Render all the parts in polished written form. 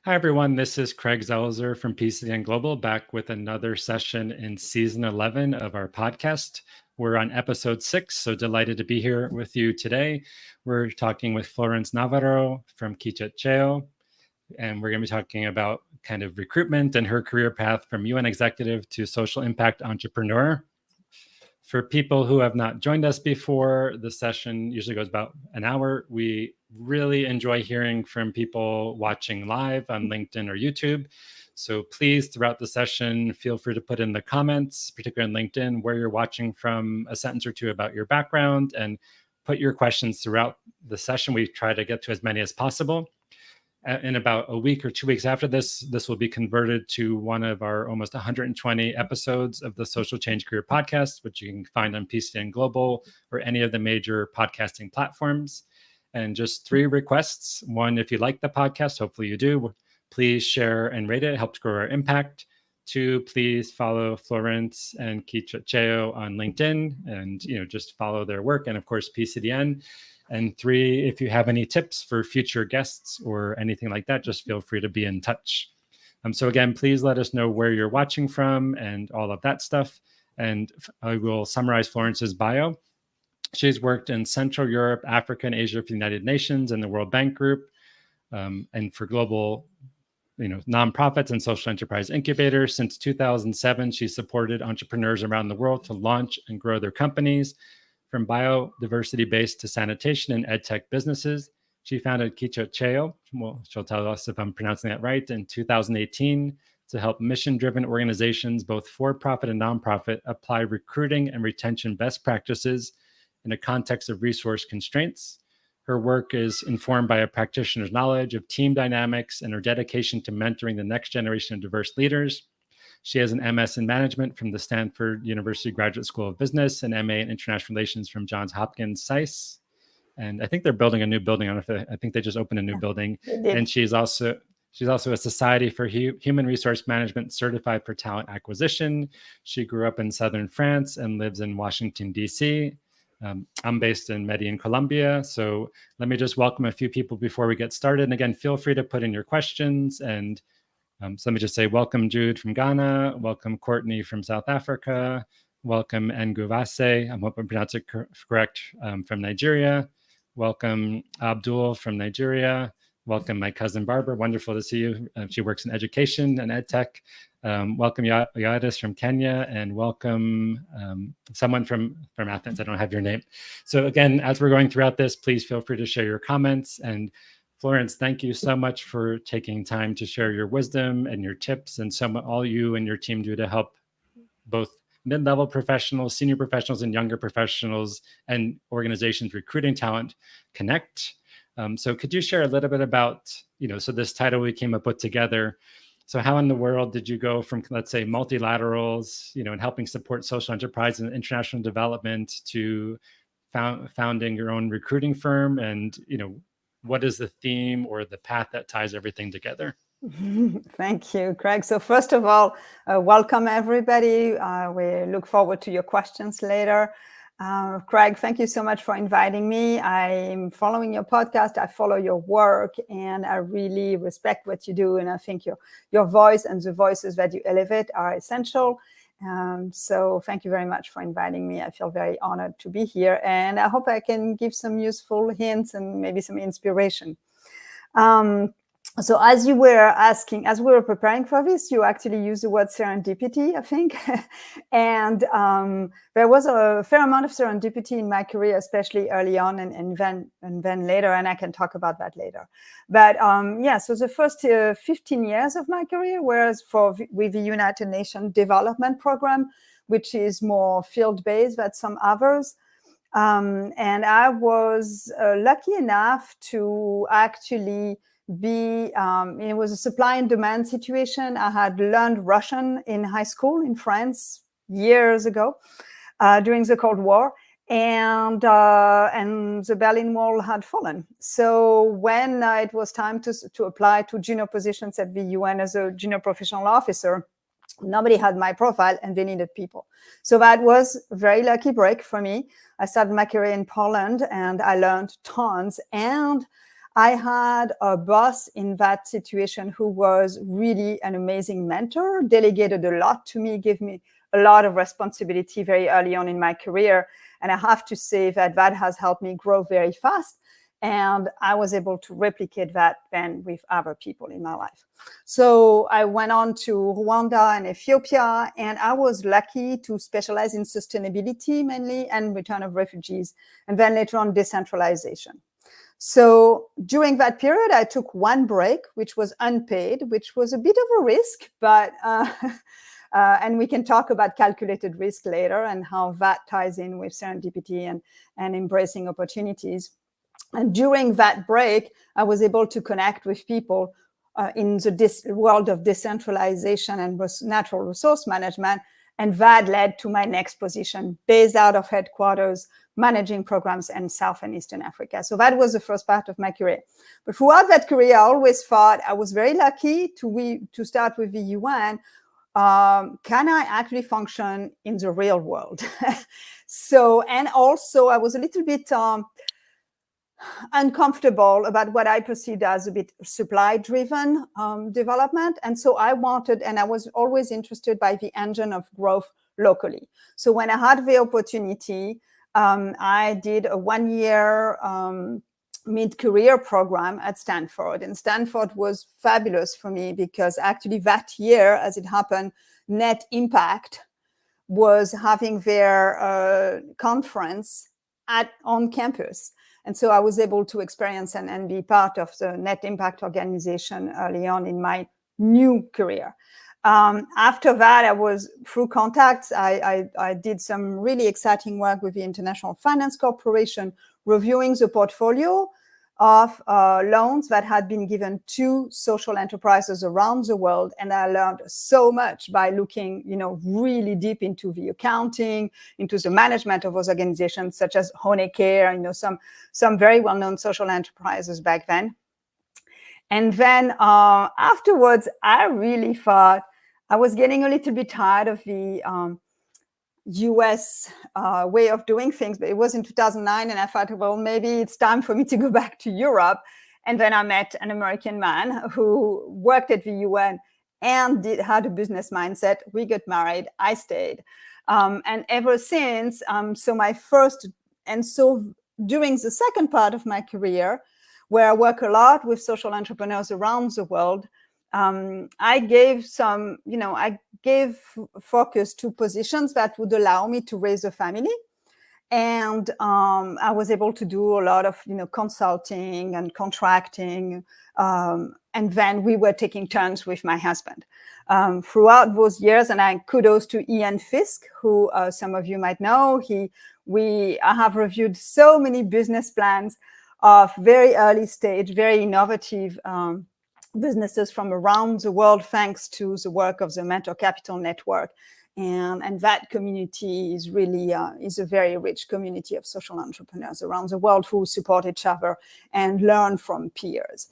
Hi, everyone. This is Craig Zelzer from PCDN Global, back with another session in season 11 of our podcast. We're on episode 6, so delighted to be here with you today. We're talking with Florence Navarro from Kichocheo, and we're going to be talking about kind of recruitment and her career path from UN executive to social impact entrepreneur. For people who have not joined us before, the session usually goes about an hour. We really enjoy hearing from people watching live on LinkedIn or YouTube. So please, throughout the session, feel free to put in the comments, particularly on LinkedIn, where you're watching from, a sentence or two about your background, and put your questions throughout the session. We try to get to as many as possible. In about a week or 2 weeks after this will be converted to one of our almost 120 episodes of the Social Change Career Podcast, which you can find on PCDN Global or any of the major podcasting platforms. And just 3 requests. 1, if you like the podcast, hopefully you do, please share and rate it. It helps grow our impact. 2, please follow Florence and Kichocheo on LinkedIn and just follow their work. And of course, PCDN. And 3, if you have any tips for future guests or anything like that, just feel free to be in touch. So again, please let us know where you're watching from and all of that stuff. And I will summarize Florence's bio. She's worked in Central Europe, Africa, and Asia for the United Nations and the World Bank Group, and for global nonprofits and social enterprise incubators. Since 2007, she's supported entrepreneurs around the world to launch and grow their companies. From biodiversity-based to sanitation and edtech businesses. She founded Kichocheo, well, she'll tell us if I'm pronouncing that right, in 2018 to help mission-driven organizations, both for-profit and nonprofit, apply recruiting and retention best practices in a context of resource constraints. Her work is informed by a practitioner's knowledge of team dynamics and her dedication to mentoring the next generation of diverse leaders. She has an MS in management from the Stanford University Graduate School of Business, an MA in international relations from Johns Hopkins SAIS. And I think they're building a new building. I think they just opened a new building. And she's also a Society for Human Resource Management certified for talent acquisition. She grew up in Southern France and lives in Washington, D.C. I'm based in Medellin, Colombia. So let me just welcome a few people before we get started. And again, feel free to put in your questions. And so let me just say, welcome Jude from Ghana, welcome Courtney from South Africa, welcome Nguvase, I hope I pronounced it correct, from Nigeria, welcome Abdul from Nigeria, welcome my cousin Barbara, wonderful to see you. She works in education and edtech. Welcome Yadis from Kenya, and welcome someone from Athens. I don't have your name. So again, as we're going throughout this, please feel free to share your comments. And Florence, thank you so much for taking time to share your wisdom and your tips and all you and your team do to help both mid-level professionals, senior professionals, and younger professionals and organizations recruiting talent connect. So could you share a little bit about, so this title we came up with together. So how in the world did you go from, let's say, multilaterals, and helping support social enterprise and international development to founding your own recruiting firm? And, what is the theme or the path that ties everything together? Thank you, Craig. So first of all, welcome everybody. We look forward to your questions later. Craig, thank you so much for inviting me. I'm following your podcast. I follow your work, and I really respect what you do. And I think your voice and the voices that you elevate are essential. So thank you very much for inviting me. I feel very honored to be here, and I hope I can give some useful hints and maybe some inspiration. So as you were asking, as we were preparing for this, you actually used the word serendipity, I think. And there was a fair amount of serendipity in my career, especially early on and then later, and I can talk about that later. But so the first 15 years of my career was with the United Nations Development Program, which is more field-based than some others. And I was lucky enough to actually it was a supply and demand situation. I had learned Russian in high school in France years ago during the Cold War, and the Berlin Wall had fallen. So when it was time to apply to junior positions at the UN as a junior professional officer, nobody had my profile and they needed people. So that was a very lucky break for me. I started my career in Poland and I learned tons, and I had a boss in that situation who was really an amazing mentor, delegated a lot to me, gave me a lot of responsibility very early on in my career. And I have to say that that has helped me grow very fast. And I was able to replicate that then with other people in my life. So I went on to Rwanda and Ethiopia, and I was lucky to specialize in sustainability mainly and return of refugees, and then later on decentralization. So during that period, I took one break, which was unpaid, which was a bit of a risk, but and we can talk about calculated risk later and how that ties in with serendipity and embracing opportunities. And during that break, I was able to connect with people in the world of decentralization and natural resource management. And that led to my next position, based out of headquarters, managing programs in South and Eastern Africa. So that was the first part of my career. But throughout that career, I always thought I was very lucky to start with the UN. Can I actually function in the real world? So, and also I was a little bit uncomfortable about what I perceived as a bit supply-driven development. And so I wanted, and I was always interested by the engine of growth locally. So when I had the opportunity, I did a 1-year mid-career program at Stanford. And Stanford was fabulous for me because actually that year, as it happened, Net Impact was having their conference on campus. And so I was able to experience and be part of the Net Impact organization early on in my new career. After that, I was through contacts. I did some really exciting work with the International Finance Corporation, reviewing the portfolio of loans that had been given to social enterprises around the world. And I learned so much by looking, really deep into the accounting, into the management of those organizations, such as Honeycare, some very well-known social enterprises back then. And then afterwards, I really thought I was getting a little bit tired of the US way of doing things, but it was in 2009, and I thought, well, maybe it's time for me to go back to Europe. And then I met an American man who worked at the UN and had a business mindset. We got married. I stayed. And ever since, so during the second part of my career, where I work a lot with social entrepreneurs around the world, I gave focus to positions that would allow me to raise a family. And I was able to do a lot of, consulting and contracting. And then we were taking turns with my husband throughout those years. And I kudos to Ian Fisk, who some of you might know. I have reviewed so many business plans of very early stage, very innovative businesses from around the world, thanks to the work of the Mentor Capital Network. And that community is really is a very rich community of social entrepreneurs around the world who support each other and learn from peers.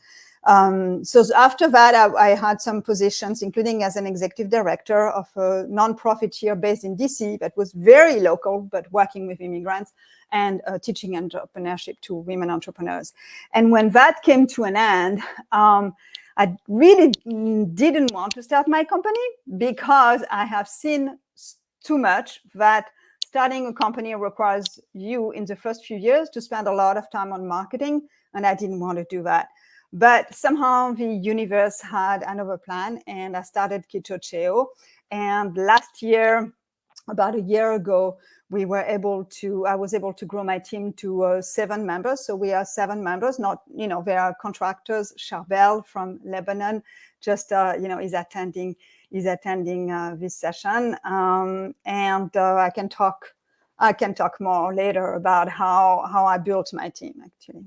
So after that, I had some positions, including as an executive director of a nonprofit here based in DC that was very local, but working with immigrants and teaching entrepreneurship to women entrepreneurs. And when that came to an end, I really didn't want to start my company because I have seen too much that starting a company requires you in the first few years to spend a lot of time on marketing, and I didn't want to do that. But somehow the universe had another plan, and I started Kichocheo. And last year, about a year ago, I was able to grow my team to 7 members. So we are 7 members, not, there are contractors. Charbel from Lebanon just, is attending this session. And I can talk more later about how I built my team, actually.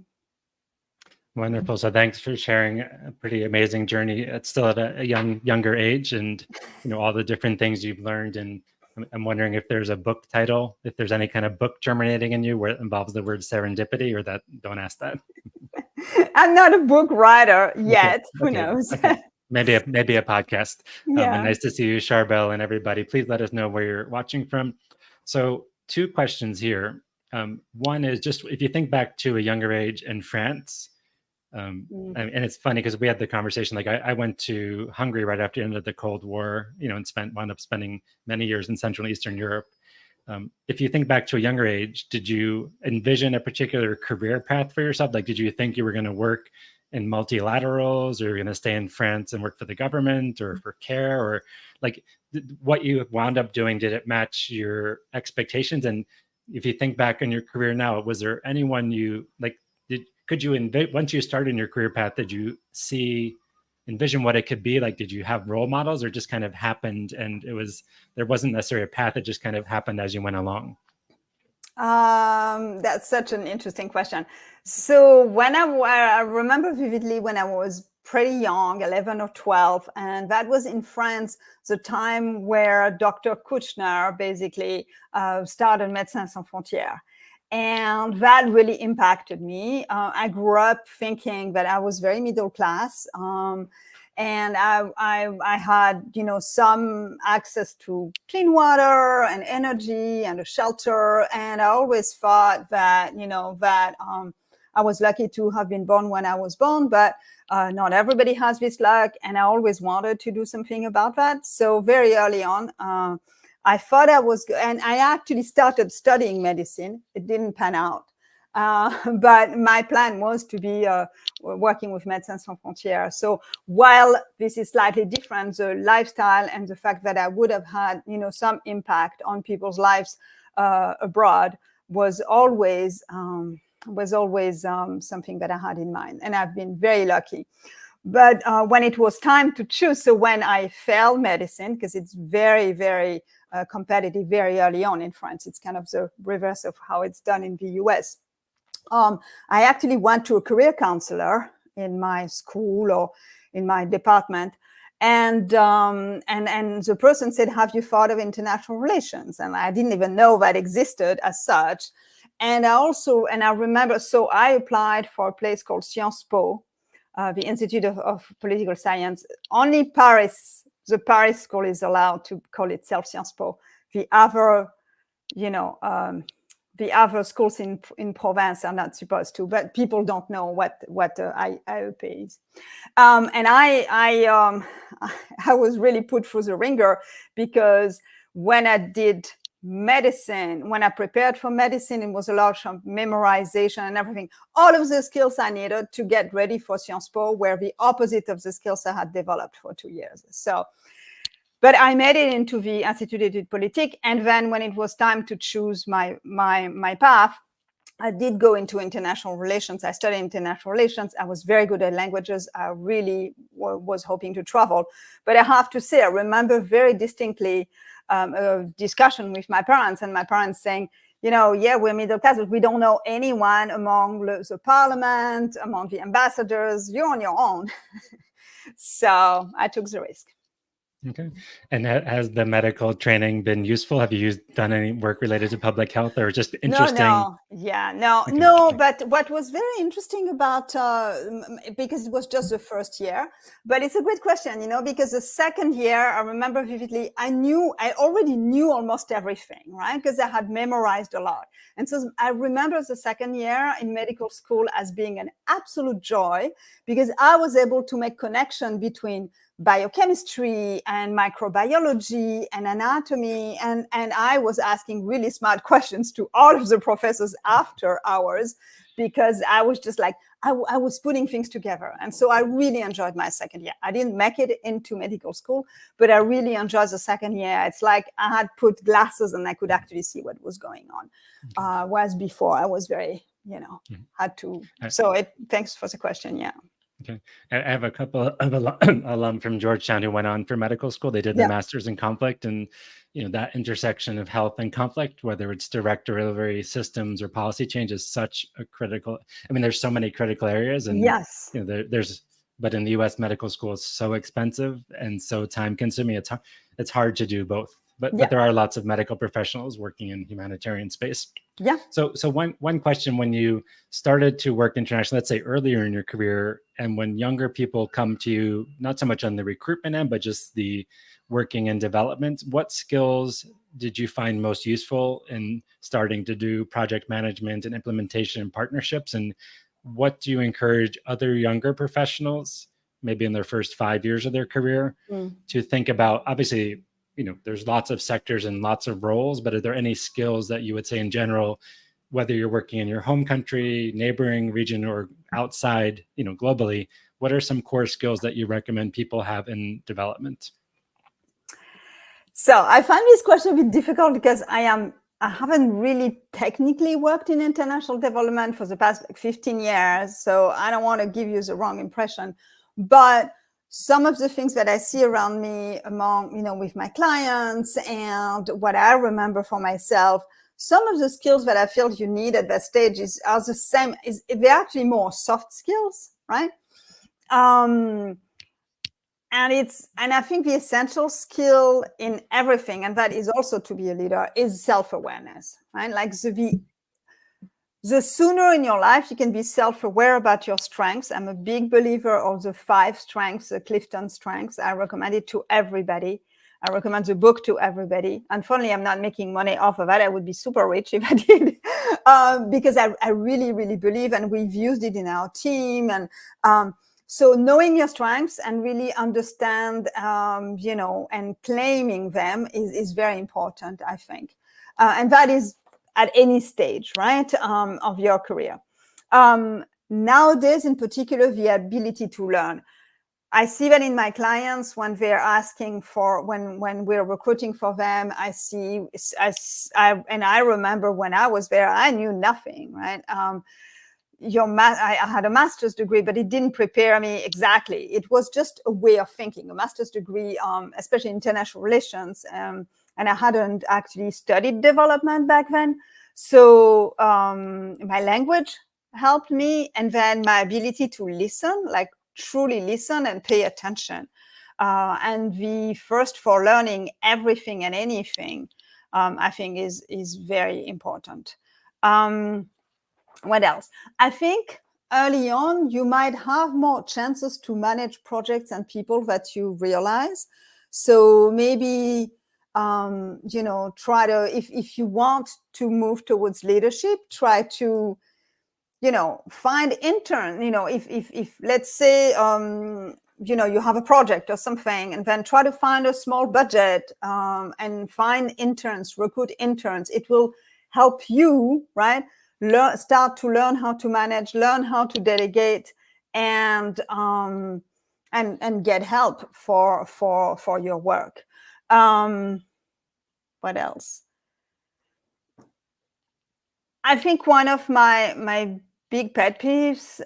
Wonderful. So thanks for sharing a pretty amazing journey. It's still at a younger age, and all the different things you've learned. And I'm wondering if there's a book title, if there's any kind of book germinating in you where it involves the word serendipity, or that. Don't ask that. I'm not a book writer yet. Okay. Who knows? Okay. Maybe a podcast. Yeah. Nice to see you, Charbel, and everybody. Please let us know where you're watching from. So 2 questions here. One is just if you think back to a younger age in France, And it's funny because we had the conversation, like I went to Hungary right after the end of the Cold War, and wound up spending many years in Central and Eastern Europe. If you think back to a younger age, did you envision a particular career path for yourself? Like, did you think you were going to work in multilaterals, or you're going to stay in France and work for the government or for care, or like what you wound up doing, did it match your expectations? And if you think back on your career now, was there anyone you like, once you started in your career path, did you envision what it could be? Like, did you have role models, or just kind of happened and there wasn't necessarily a path, it just kind of happened as you went along? That's such an interesting question. So when I remember vividly when I was pretty young, 11 or 12, and that was in France, the time where Dr. Kouchner basically started Médecins Sans Frontières. And that really impacted me. I grew up thinking that I was very middle class. And I had, some access to clean water and energy and a shelter. And I always thought that, I was lucky to have been born when I was born, but not everybody has this luck. And I always wanted to do something about that. So very early on, I thought and I actually started studying medicine. It didn't pan out. But my plan was to be working with Médecins Sans Frontières. So while this is slightly different, the lifestyle and the fact that I would have had, some impact on people's lives abroad was always something that I had in mind. And I've been very lucky. But when it was time to choose, so when I failed medicine, because it's very, very competitive very early on in France, it's kind of the reverse of how it's done in the US. I actually went to a career counselor in my school or in my department, and the person said, "Have you thought of international relations?" And I didn't even know that existed as such. And I remember, so I applied for a place called Sciences Po, the Institute of Political Science. Only the Paris school is allowed to call itself Sciences Po. The other schools in Provence are not supposed to, but people don't know what IEP is. And I was really put through the ringer, because when I did medicine, when I prepared for medicine, it was a lot of memorization and everything. All of the skills I needed to get ready for Sciences Po were the opposite of the skills I had developed for 2 years. But I made it into the Institut d'études politiques. And then when it was time to choose my path, I did go into international relations. I studied international relations. I was very good at languages. I really was hoping to travel. But I have to say, I remember very distinctly a discussion with my parents, and my parents saying, yeah, we're middle class, but we don't know anyone among the parliament, among the ambassadors. You're on your own. So I took the risk. Okay. And has the medical training been useful? Have you done any work related to public health, or just interesting? No. But what was very interesting about, because it was just the first year, but it's a great question, because the second year, I remember vividly, I already knew almost everything, right? Because I had memorized a lot. And so I remember the second year in medical school as being an absolute joy, because I was able to make connection between biochemistry and microbiology and anatomy. And I was asking really smart questions to all of the professors after hours, because I was just like, I was putting things together. And so I really enjoyed my second year. I didn't make it into medical school, but I really enjoyed the second year. It's like I had put glasses and I could actually see what was going on. Whereas before I was very, had to. So thanks for the question. Yeah. Okay. I have a couple of alum from Georgetown who went on for medical school. They did the master's in conflict, and that intersection of health and conflict, whether it's direct delivery systems or policy change, is such a critical. I mean, there's so many critical areas, and yes, but in the U.S. medical school is so expensive and so time consuming. It's hard to do both. But there are lots of medical professionals working in humanitarian space. Yeah. So one question: when you started to work internationally, let's say earlier in your career, and when younger people come to you, not so much on the recruitment end, but just the working and development, what skills did you find most useful in starting to do project management and implementation and partnerships? And what do you encourage other younger professionals, maybe in their first 5 years of their career, to think about? Obviously, there's lots of sectors and lots of roles, but are there any skills that you would say in general, whether you're working in your home country, neighboring region, or outside, globally, what are some core skills that you recommend people have in development? So I find this question a bit difficult because I haven't really technically worked in international development for the past 15 years. So I don't want to give you the wrong impression, but some of the things that I see around me with my clients and what I remember for myself, some of the skills that I feel you need at that stage are the same. They're actually more soft skills, right? And I think the essential skill in everything, and that is also to be a leader, is self-awareness, right? Like the sooner in your life you can be self-aware about your strengths. I'm a big believer of the 5 strengths, the Clifton strengths. I recommend it to everybody. I recommend the book to everybody. Unfortunately, I'm not making money off of that. I would be super rich if I did, because I really, really believe, and we've used it in our team. And so knowing your strengths and really understand, and claiming them is very important, I think. And that is at any stage, right, of your career. Nowadays, in particular, the ability to learn. I see that in my clients when they're asking for, when we're recruiting for them, I remember when I was there, I knew nothing, right? I had a master's degree, but it didn't prepare me exactly. It was just a way of thinking, a master's degree, especially international relations. And I hadn't actually studied development back then. So my language helped me. And then my ability to listen, like truly listen and pay attention. And the first for learning everything and anything, I think is very important. What else? I think early on, you might have more chances to manage projects and people that you realize. So maybe, try to, if you want to move towards leadership, try to, find intern, if let's say, you have a project or something, and then try to find a small budget and find interns, recruit interns. It will help you, right? Start to learn how to manage, learn how to delegate, and get help for your work. What else? I think one of my big pet peeves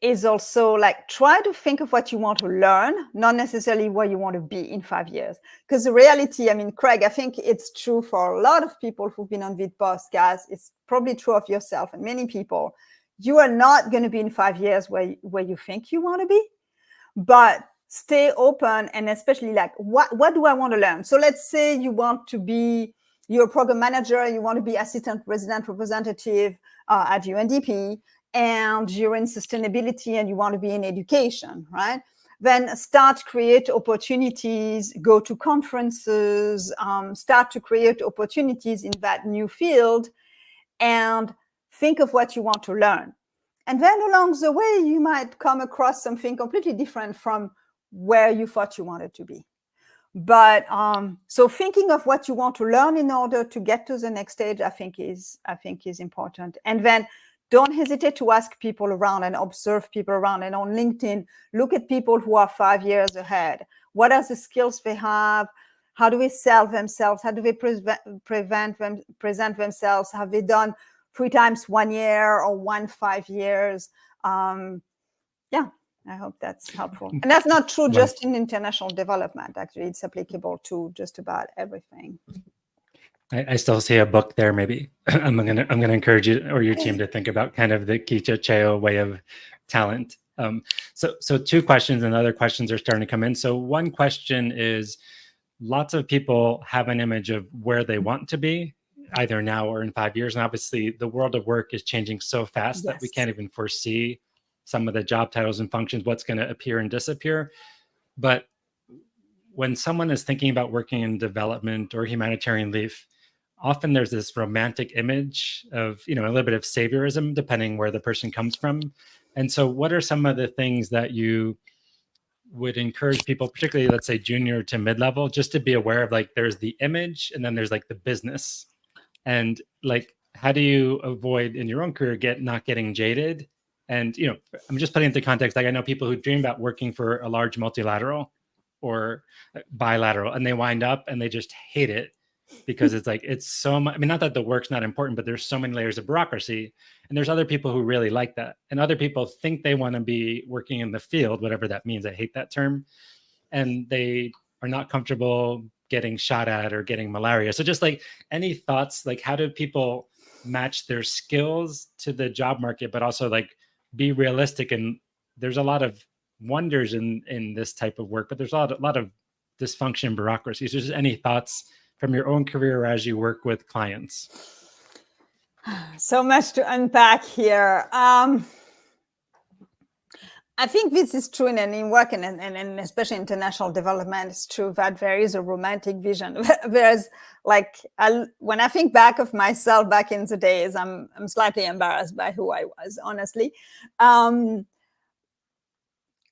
is also like, try to think of what you want to learn, not necessarily where you want to be in 5 years. Because the reality, Craig, I think it's true for a lot of people who've been on this podcast. It's probably true of yourself and many people. You are not going to be in 5 years where you think you want to be, but stay open. And especially like, what do I want to learn? So let's say you're a program manager, you want to be assistant resident representative at UNDP, and you're in sustainability and you want to be in education, right? Then start create opportunities, go to conferences, start to create opportunities in that new field, and think of what you want to learn. And then along the way, you might come across something completely different from where you thought you wanted to be. But so thinking of what you want to learn in order to get to the next stage, I think is important. And then don't hesitate to ask people around and observe people around. And on LinkedIn, look at people who are 5 years ahead. What are the skills they have? How do they sell themselves? How do they present themselves? Have they done 3 times 1 year or 5 years? Yeah. I hope that's helpful. And that's not true just in international development. Actually, it's applicable to just about everything. I still see a book there. Maybe I'm gonna encourage you or your team to think about kind of the Kichocheo way of talent. So 2 questions, and other questions are starting to come in. So one question is, lots of people have an image of where they want to be, either now or in 5 years. And obviously the world of work is changing so fast that we can't even foresee some of the job titles and functions, what's going to appear and disappear. But when someone is thinking about working in development or humanitarian relief, often there's this romantic image of, a little bit of saviorism, depending where the person comes from. And so what are some of the things that you would encourage people, particularly, let's say, junior to mid-level, just to be aware of, like, there's the image and then there's like the business, and like, how do you avoid in your own career not getting jaded? And, I'm just putting into context, like, I know people who dream about working for a large multilateral or bilateral, and they wind up and they just hate it because it's like, it's so much. I mean, not that the work's not important, but there's so many layers of bureaucracy. And there's other people who really like that. And other people think they want to be working in the field, whatever that means. I hate that term. And they are not comfortable getting shot at or getting malaria. So just like, any thoughts, like, how do people match their skills to the job market, but also like be realistic? And there's a lot of wonders in this type of work, but there's a lot of dysfunction and bureaucracy. So just any thoughts from your own career as you work with clients? So much to unpack here. I think this is true in work and especially international development. It's true that there is a romantic vision. There's like, when I think back of myself back in the days, I'm slightly embarrassed by who I was, honestly.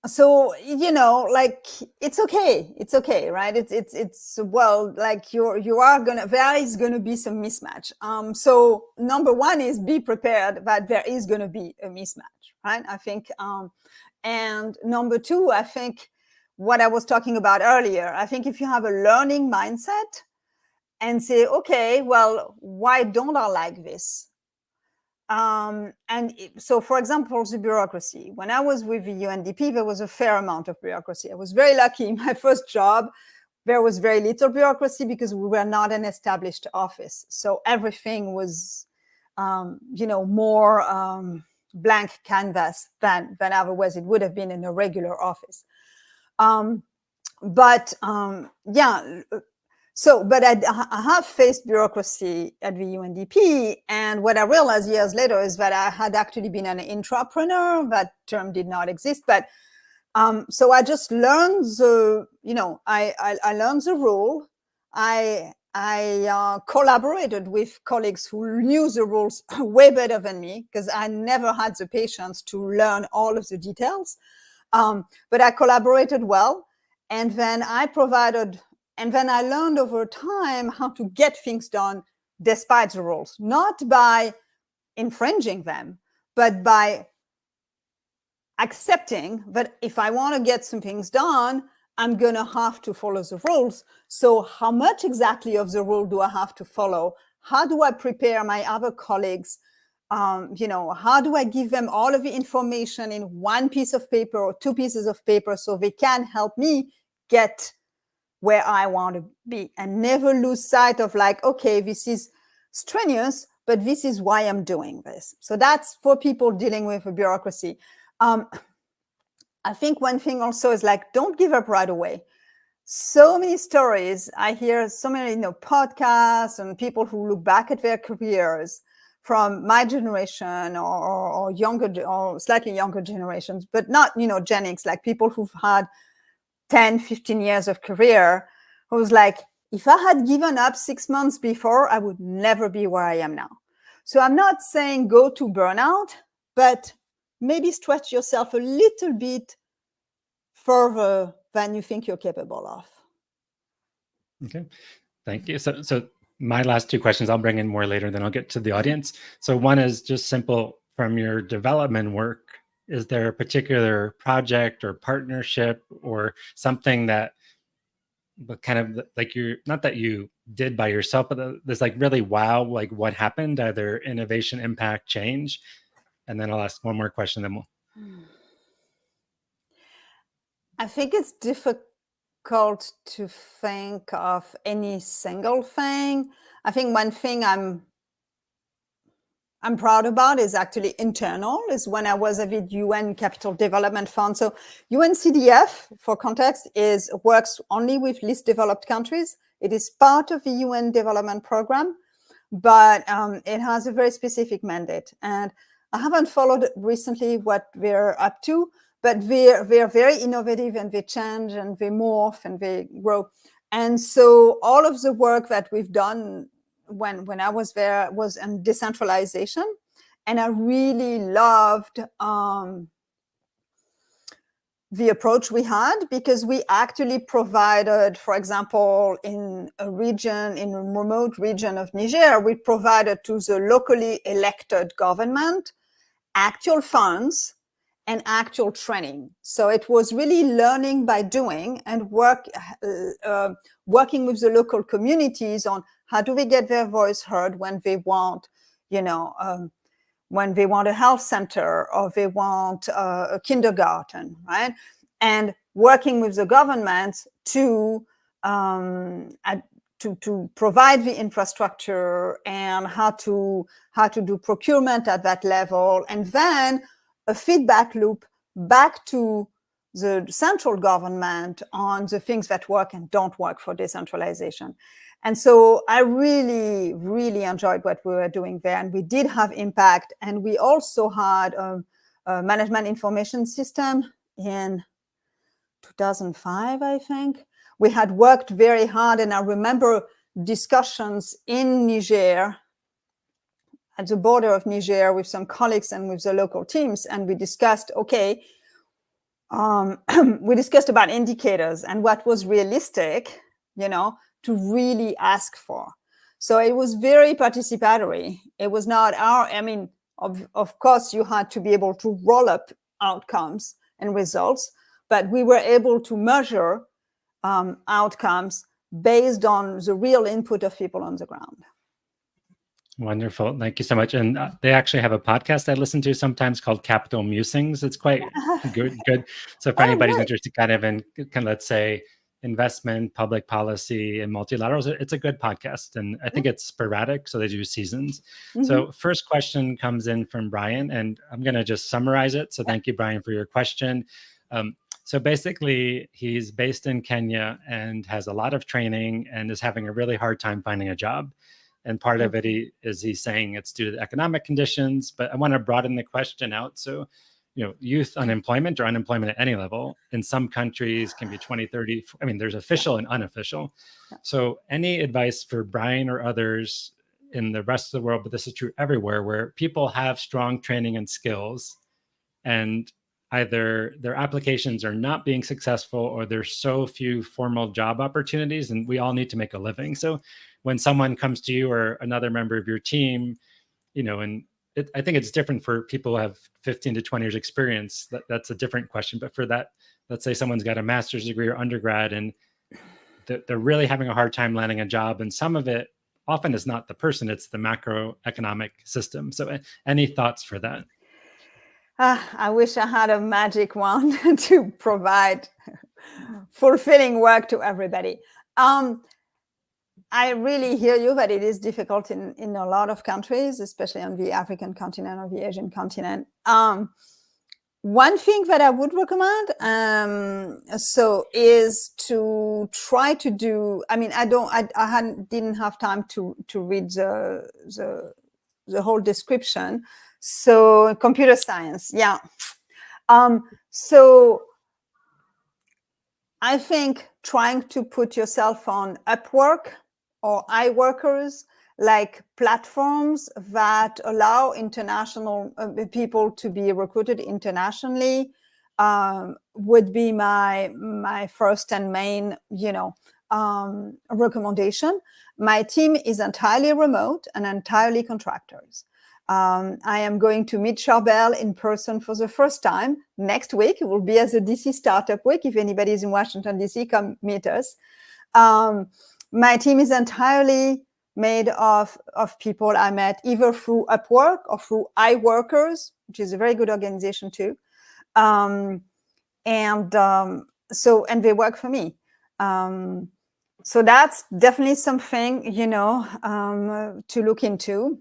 So, like, it's okay, right? It's well, like, there is gonna be some mismatch. So number one is be prepared that there is gonna be a mismatch, right? I think, and number two, I think what I was talking about earlier, I think if you have a learning mindset and say, okay, well, why don't I like this? So, for example, the bureaucracy. When I was with the UNDP, there was a fair amount of bureaucracy. I was very lucky. In my first job, there was very little bureaucracy because we were not an established office. So everything was, more blank canvas than otherwise it would have been in a regular office. But I have faced bureaucracy at the UNDP, and what I realized years later is that I had actually been an intrapreneur. That term did not exist, but so I just learned I learned the rule. I collaborated with colleagues who knew the rules way better than me because I never had the patience to learn all of the details. But I collaborated well, and then and then I learned over time how to get things done despite the rules, not by infringing them, but by accepting that if I want to get some things done, I'm going to have to follow the rules. So how much exactly of the rule do I have to follow? How do I prepare my other colleagues? How do I give them all of the information in one piece of paper or two pieces of paper so they can help me get where I want to be, and never lose sight of, like, okay, this is strenuous, but this is why I'm doing this. So that's for people dealing with a bureaucracy. I think one thing also is, like, don't give up right away. So many stories I hear, so many podcasts and people who look back at their careers from my generation or younger or slightly younger generations, but not Gen X, like people who've had 10, 15 years of career, who was like, if I had given up 6 months before, I would never be where I am now. So I'm not saying go to burnout, but maybe stretch yourself a little bit further than you think you're capable of. Okay, thank you. So my last two questions, I'll bring in more later, then I'll get to the audience. So one is just simple from your development work. Is there a particular project or partnership or something that, but kind of like, not that you did by yourself, but there's like really, wow, like what happened, either innovation, impact, change? And then I'll ask one more question, then we'll. I think it's difficult to think of any single thing. I think one thing I'm proud about is actually internal, is when I was at the UN Capital Development Fund. So UNCDF, for context, works only with least developed countries. It is part of the UN development program, but it has a very specific mandate. And I haven't followed recently what they're up to, but they're very innovative, and they change and they morph and they grow. And so all of the work that we've done when I was there was in decentralization, and I really loved the approach we had, because we actually provided, for example, in a remote region of Niger, we provided to the locally elected government actual funds and actual training. So it was really learning by doing, and working with the local communities on how do we get their voice heard when they want, when they want a health center or they want a kindergarten, right? And working with the government to provide the infrastructure and how to do procurement at that level, and then a feedback loop back to the central government on the things that work and don't work for decentralization. And so I really, really enjoyed what we were doing there, and we did have impact. And we also had a management information system in 2005, I think. We had worked very hard, and I remember discussions in Niger, at the border of Niger, with some colleagues and with the local teams, and we discussed, okay, we discussed about indicators and what was realistic, to really ask for. So it was very participatory. It was not of course, you had to be able to roll up outcomes and results, but we were able to measure outcomes based on the real input of people on the ground. Wonderful. Thank you so much. And they actually have a podcast I listen to sometimes called Capital Musings. It's quite good. So for anybody's interested in let's say, investment, public policy, and multilaterals, it's a good podcast. And I think it's sporadic, so they do seasons. Mm-hmm. So first question comes in from Brian, and I'm going to just summarize it. So thank you, Brian, for your question. So basically, he's based in Kenya and has a lot of training and is having a really hard time finding a job. And part of it he's saying it's due to the economic conditions, but I want to broaden the question out. So, youth unemployment or unemployment at any level in some countries can be 20, 30. There's official and unofficial. So any advice for Brian or others in the rest of the world, but this is true everywhere, where people have strong training and skills and either their applications are not being successful or there's so few formal job opportunities, and we all need to make a living. So when someone comes to you or another member of your team, I think it's different for people who have 15 to 20 years experience. That's a different question. But for that, let's say someone's got a master's degree or undergrad and they're really having a hard time landing a job. And some of it often is not the person, it's the macroeconomic system. So any thoughts for that? I wish I had a magic wand to provide fulfilling work to everybody. I really hear you that it is difficult in a lot of countries, especially on the African continent or the Asian continent. One thing that I would recommend, is to try to do. I didn't have time to read the whole description. So computer science, yeah. So I think trying to put yourself on Upwork or iWorkers, like platforms that allow international people to be recruited internationally, would be my first and main, recommendation. My team is entirely remote and entirely contractors. I am going to meet Charbel in person for the first time next week. It will be as a DC Startup Week. If anybody is in Washington, DC, come meet us. My team is entirely made of people I met either through Upwork or through iWorkers, which is a very good organization too. And they work for me. So that's definitely something, to look into.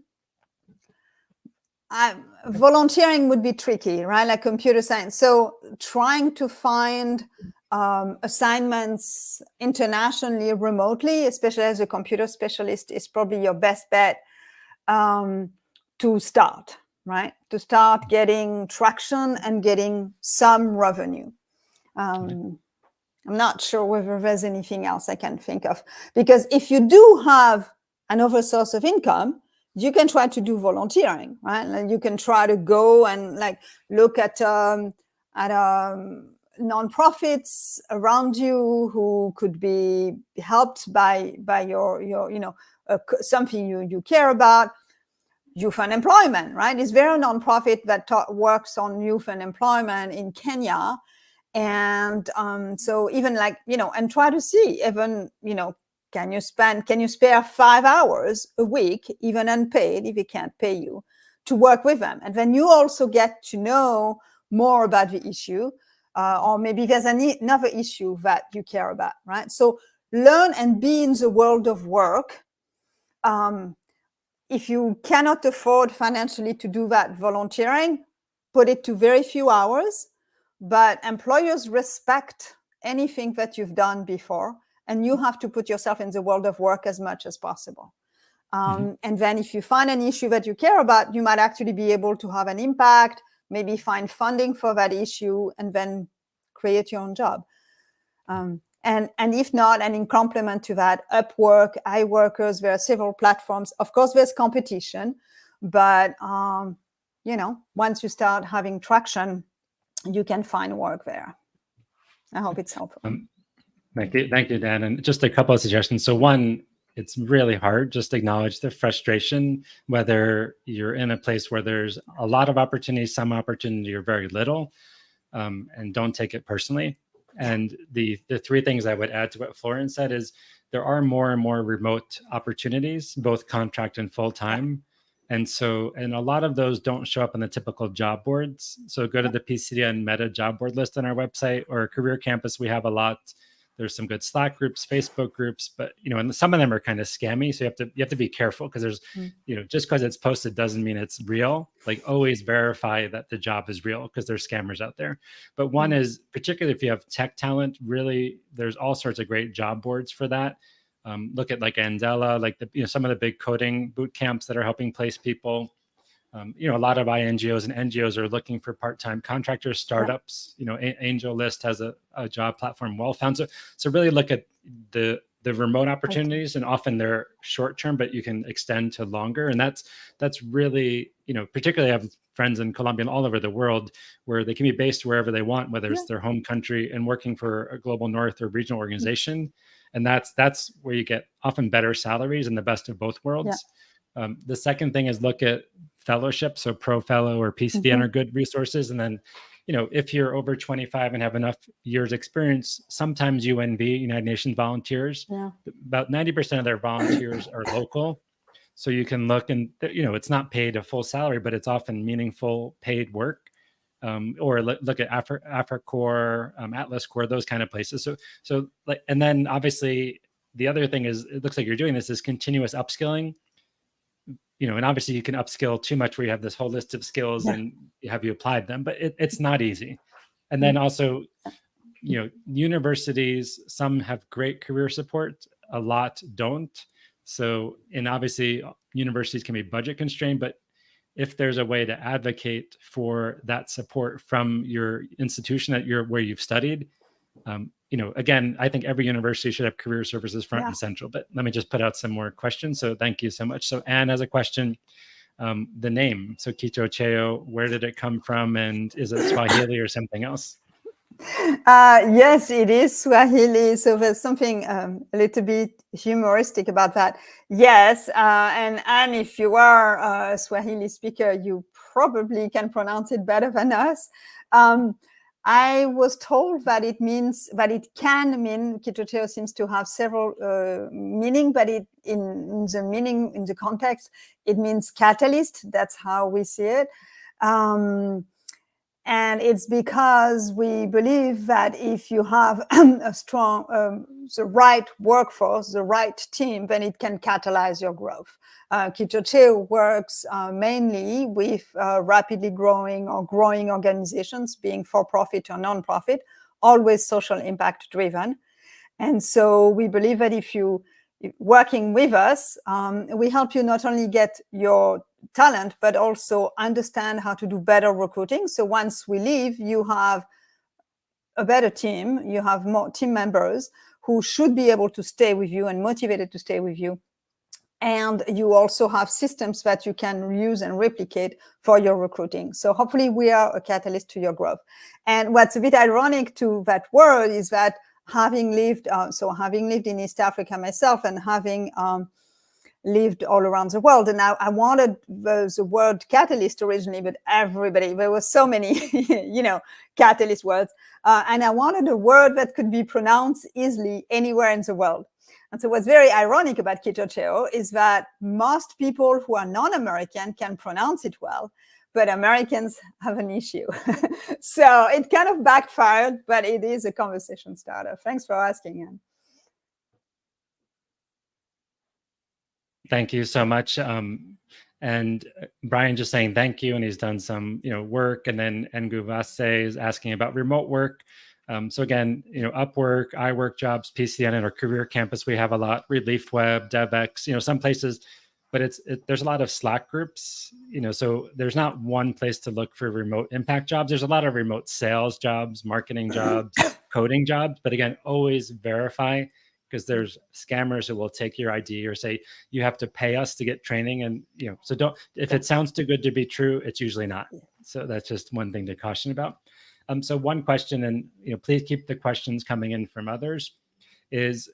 Volunteering would be tricky, right? Like computer science. So trying to find assignments internationally, remotely, especially as a computer specialist, is probably your best bet to start, right? To start getting traction and getting some revenue. I'm not sure whether there's anything else I can think of, because if you do have another source of income, you can try to do volunteering, right? And you can try to go and like look at nonprofits around you who could be helped by your something you care about. Youth unemployment, right? It's very nonprofit that works on youth unemployment in Kenya. And so even like, and try to see even, can you spare 5 hours a week, even unpaid, if it can't pay you, to work with them? And then you also get to know more about the issue, or maybe there's another issue that you care about, right? So learn and be in the world of work. If you cannot afford financially to do that volunteering, put it to very few hours, but employers respect anything that you've done before, and you have to put yourself in the world of work as much as possible. And then if you find an issue that you care about, you might actually be able to have an impact, maybe find funding for that issue, and then create your own job. And if not, and in complement to that, Upwork, iWorkers, there are several platforms. Of course, there's competition, but once you start having traction, you can find work there. I hope it's helpful. Thank you, Dan. And just a couple of suggestions. So one, it's really hard. Just acknowledge the frustration, whether you're in a place where there's a lot of opportunity, some opportunity, or very little, and don't take it personally. And the three things I would add to what Florence said is there are more and more remote opportunities, both contract and full-time. And a lot of those don't show up on the typical job boards. So go to the PCDN Meta job board list on our website, or Career Campus. We have a lot. There's some good Slack groups, Facebook groups, but and some of them are kind of scammy. So you have to be careful, because there's just because it's posted doesn't mean it's real. Like, always verify that the job is real, because there's scammers out there. But one is, particularly if you have tech talent, really there's all sorts of great job boards for that. Look at like Andela, like some of the big coding boot camps that are helping place people. A lot of INGOs and NGOs are looking for part-time contractors, startups. Angel List has a job platform, well found. So really look at the remote opportunities, and often they're short-term, but you can extend to longer. And that's really, particularly I have friends in Colombia and all over the world where they can be based wherever they want, whether it's their home country, and working for a global north or regional organization. And that's where you get often better salaries and the best of both worlds. The second thing is look at fellowship. So ProFellow or PCDN are good resources. And then, if you're over 25 and have enough years experience, sometimes UNV, United Nations Volunteers, about 90% of their volunteers are local. So you can look, and it's not paid a full salary, but it's often meaningful paid work. Or look at AfriCorps, Atlas Corps, those kind of places. So and then obviously the other thing is, it looks like you're doing this, is continuous upskilling. And obviously you can upskill too much where you have this whole list of skills and have you applied them, but it's not easy. And then also, universities, some have great career support, a lot don't. So, and obviously universities can be budget constrained, but if there's a way to advocate for that support from your institution where you've studied, again, I think every university should have career services front and central, but let me just put out some more questions. So thank you so much. So Anne has a question, the name. So Kichocheo, where did it come from? And is it Swahili or something else? Yes, it is Swahili. So there's something a little bit humoristic about that. Yes. And if you are a Swahili speaker, you probably can pronounce it better than us. I was told that it can mean, Kichocheo seems to have several meaning, but in the context, it means catalyst. That's how we see it. And it's because we believe that if you have a strong, the right workforce, the right team, then it can catalyze your growth. Kichocheo works mainly with rapidly growing or growing organizations, being for-profit or non-profit, always social impact driven. And so we believe that if you working with us, we help you not only get your talent, but also understand how to do better recruiting. So once we leave, you have a better team, you have more team members who should be able to stay with you and motivated to stay with you And you also have systems that you can use and replicate for your recruiting. So hopefully we are a catalyst to your growth. And what's a bit ironic to that word is that having lived in East Africa myself and having lived all around the world, and I wanted the word catalyst originally, but there were so many, catalyst words. And I wanted a word that could be pronounced easily anywhere in the world. And so what's very ironic about Kichocheo is that most people who are non-American can pronounce it well, but Americans have an issue. So it kind of backfired, but it is a conversation starter. Thanks for asking, Anne. Thank you so much. And Brian just saying thank you, and he's done some work. And then Nguvase is asking about remote work. So again, Upwork, iWork Jobs, PCDN, and our career campus, we have a lot. Relief Web, DevX, some places, but there's a lot of Slack groups. So there's not one place to look for remote impact jobs. There's a lot of remote sales jobs, marketing jobs, coding jobs. But again, always verify, because there's scammers who will take your ID or say you have to pay us to get training, and so don't. If it sounds too good to be true, it's usually not. So that's just one thing to caution about. So one question, and please keep the questions coming in from others, is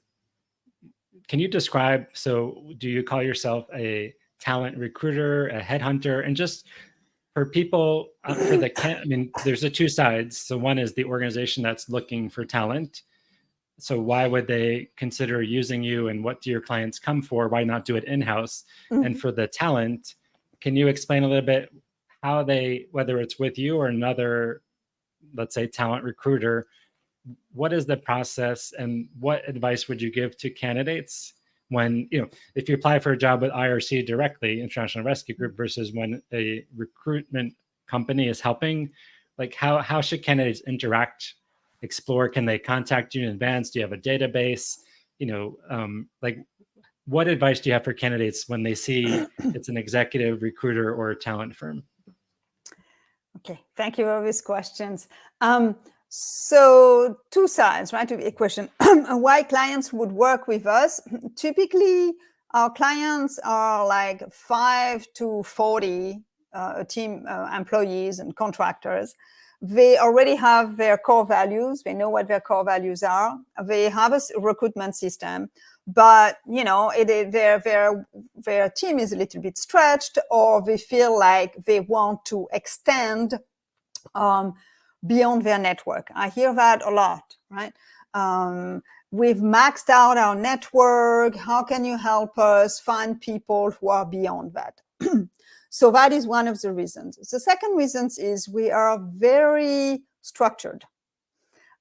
can you describe? So do you call yourself a talent recruiter, a headhunter, and just for people there's the two sides. So one is the organization that's looking for talent. So why would they consider using you, and what do your clients come for? Why not do it in-house? Mm-hmm. And for the talent, can you explain a little bit how whether it's with you or another, let's say, talent recruiter, what is the process, and what advice would you give to candidates when, if you apply for a job with IRC directly, International Rescue Group, versus when a recruitment company is helping? Like how should candidates interact? Explore, can they contact you in advance? Do you have a database? What advice do you have for candidates when they see it's an executive recruiter or a talent firm? Okay, thank you for these questions. So two sides, right, to the equation. Why clients would work with us? Typically, our clients are like 5 to 40 team employees and contractors. They already have their core values. They know what their core values are. They have a recruitment system, but their team is a little bit stretched, or they feel like they want to extend beyond their network. I hear that a lot, right? We've maxed out our network. How can you help us find people who are beyond that? So that is one of the reasons. The second reason is we are very structured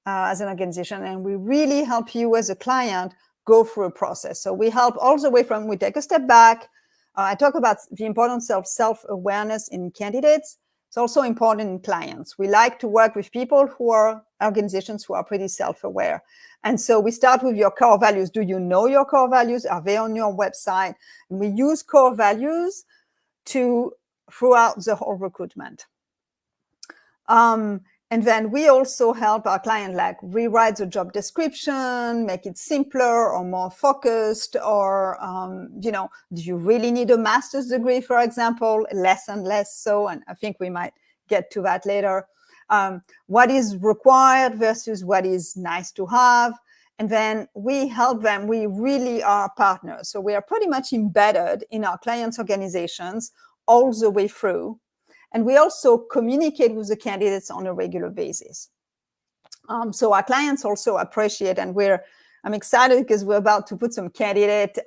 as an organization, and we really help you as a client go through a process. So we help all the way from, we take a step back. I talk about the importance of self-awareness in candidates. It's also important in clients. We like to work with people who are organizations who are pretty self-aware. And so we start with your core values. Do you know your core values? Are they on your website? And we use core values throughout the whole recruitment. And then we also help our client like rewrite the job description, make it simpler or more focused, or, do you really need a master's degree, for example? Less and less so, and I think we might get to that later. What is required versus what is nice to have. And then we help them. We really are partners. So we are pretty much embedded in our clients' organizations all the way through. And we also communicate with the candidates on a regular basis. So our clients also appreciate, and I'm excited because we're about to put some candidate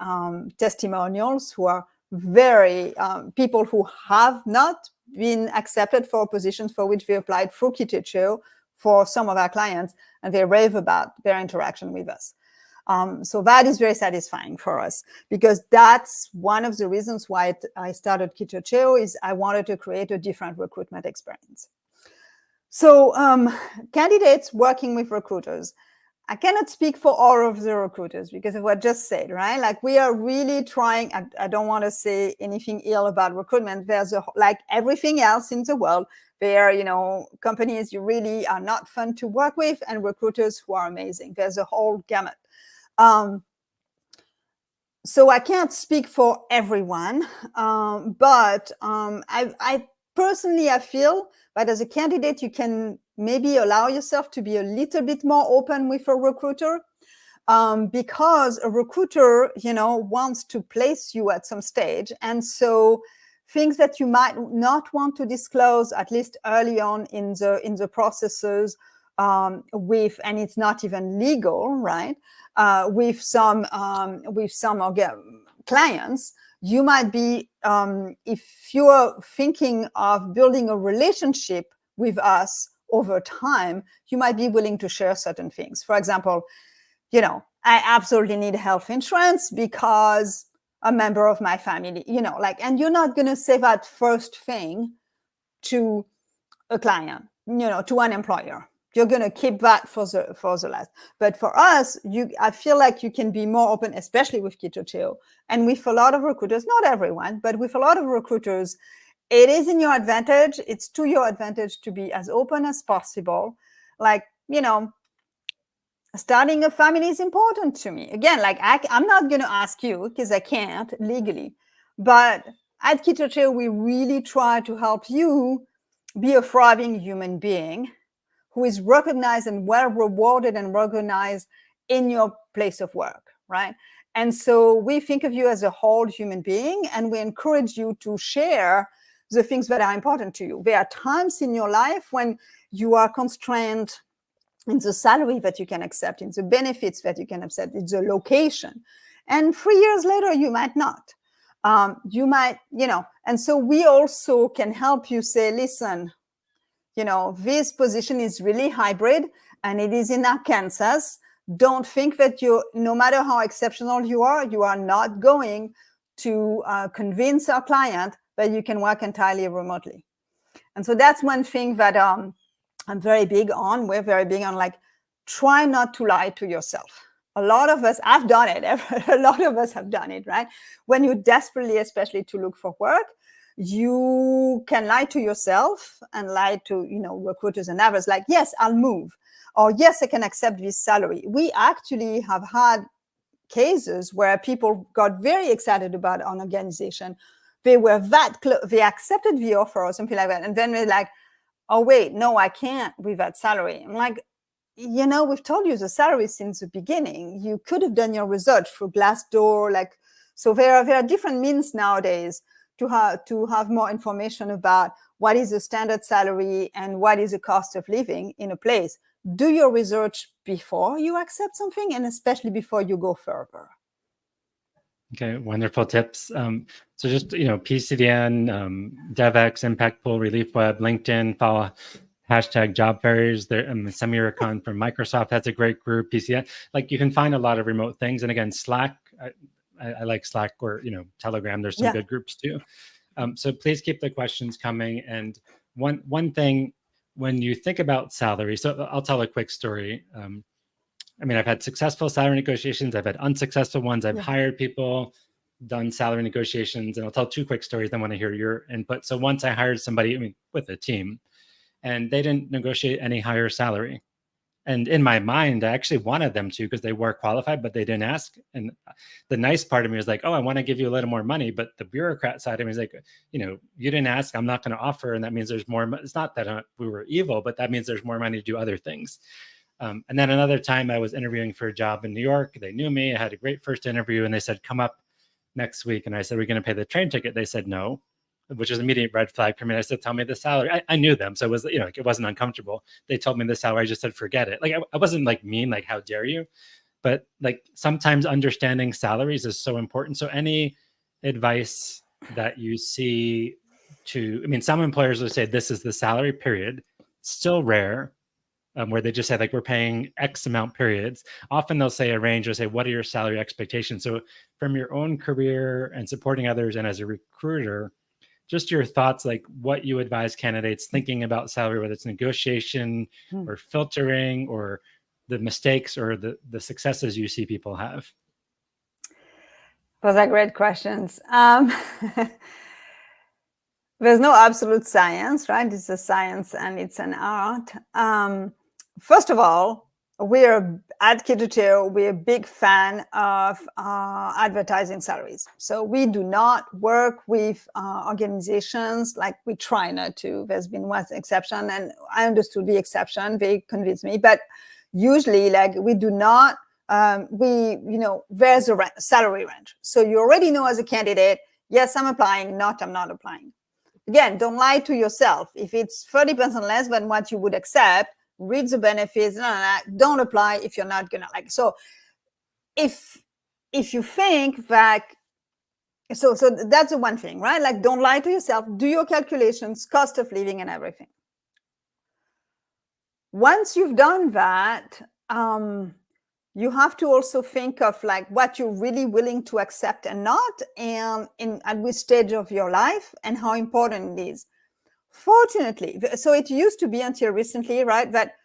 testimonials who are very people who have not been accepted for positions for which they applied through Kichocheo for some of our clients, and they rave about their interaction with us. So that is very satisfying for us, because that's one of the reasons why I started Kichocheo, is I wanted to create a different recruitment experience. So candidates working with recruiters, I cannot speak for all of the recruiters because of what I just said, right? Like we are really trying, I don't want to say anything ill about recruitment. There's like everything else in the world, there are, companies you really are not fun to work with, and recruiters who are amazing. There's a whole gamut. So I can't speak for everyone, but I personally, I feel that as a candidate, you can maybe allow yourself to be a little bit more open with a recruiter, because a recruiter, wants to place you at some stage. And so things that you might not want to disclose, at least early on in the processes, and it's not even legal, right? With some clients, you might be, if you're thinking of building a relationship with us over time, you might be willing to share certain things. For example, I absolutely need health insurance because a member of my family, and you're not going to say that first thing to a client, to an employer. You're going to keep that for the last. But for us, I feel like you can be more open, especially with Kichocheo. And with a lot of recruiters, not everyone, but with a lot of recruiters, it is in your advantage. It's to your advantage to be as open as possible. Like, starting a family is important to me. Again, like I'm not going to ask you because I can't legally. But at Kichocheo, we really try to help you be a thriving human being who is recognized and well rewarded and recognized in your place of work, right? And so we think of you as a whole human being, and we encourage you to share the things that are important to you. There are times in your life when you are constrained in the salary that you can accept, in the benefits that you can accept, in the location. And 3 years later, you might not. You might, and so we also can help you say, listen, this position is really hybrid and it is in Arkansas. Don't think that no matter how exceptional you are not going to convince our client that you can work entirely remotely. And so that's one thing that I'm very big on. We're very big on, like, try not to lie to yourself. A lot of us, I've done it. A lot of us have done it, right? When you're desperately, especially to look for work, you can lie to yourself and lie to, recruiters and others, like, yes, I'll move, or yes, I can accept this salary. We actually have had cases where people got very excited about an organization. They were that close, they accepted the offer or something like that. And then they're like, oh, wait, no, I can't with that salary. I'm like, we've told you the salary since the beginning. You could have done your research through Glassdoor. So there are different means nowadays to have more information about what is the standard salary and what is the cost of living in a place. Do your research before you accept something, and especially before you go further. Okay, wonderful tips. So just, PCDN, DevX, Impact Pool, Relief Web, LinkedIn, follow hashtag job fairs. There, Samiracon from Microsoft has a great group. PCDN, like, you can find a lot of remote things. And again, Slack, I like Slack, or, Telegram. There's some good groups too. So please keep the questions coming. And one thing, when you think about salary, so I'll tell a quick story. I've had successful salary negotiations. I've had unsuccessful ones. I've hired people, done salary negotiations, and I'll tell two quick stories. Then I want to hear your input. So once I hired somebody, with a team, and they didn't negotiate any higher salary. And in my mind, I actually wanted them to, because they were qualified, but they didn't ask. And the nice part of me was like, oh, I want to give you a little more money. But the bureaucrat side of me is like, you didn't ask, I'm not going to offer. And that means there's more. It's not that we were evil, but that means there's more money to do other things. And then another time I was interviewing for a job in New York. They knew me. I had a great first interview, and they said, come up next week. And I said, we're going to pay the train ticket. They said no, which is an immediate red flag for me. I said, tell me the salary. I knew them. So it was, it wasn't uncomfortable. They told me the salary. I just said, forget it. Like, I wasn't like mean, like, how dare you? But like, sometimes understanding salaries is so important. So any advice that you see some employers will say, this is the salary, period. Still rare. Where they just say, like, we're paying X amount, periods. Often they'll say a range, or say, what are your salary expectations? So from your own career and supporting others, and as a recruiter, just your thoughts, like what you advise candidates thinking about salary, whether it's negotiation or filtering, or the mistakes or the successes you see people have. Those are great questions. There's no absolute science, right? It's a science and it's an art. First of all, we're at Kichocheo, we're a big fan of advertising salaries. So we do not work with organizations, like we try not to. There's been one exception, and I understood the exception. They convinced me. But usually, like, we do not, there's a salary range. So you already know as a candidate, yes, I'm applying, I'm not applying. Again, don't lie to yourself. If it's 30% less than what you would accept, read the benefits, don't apply if you're not gonna like. So if you think that, so that's the one thing, right? Like, don't lie to yourself, do your calculations, cost of living and everything. Once you've done that, you have to also think of like what you're really willing to accept and not, and at which stage of your life, and how important it is. Fortunately, so it used to be until recently, right, that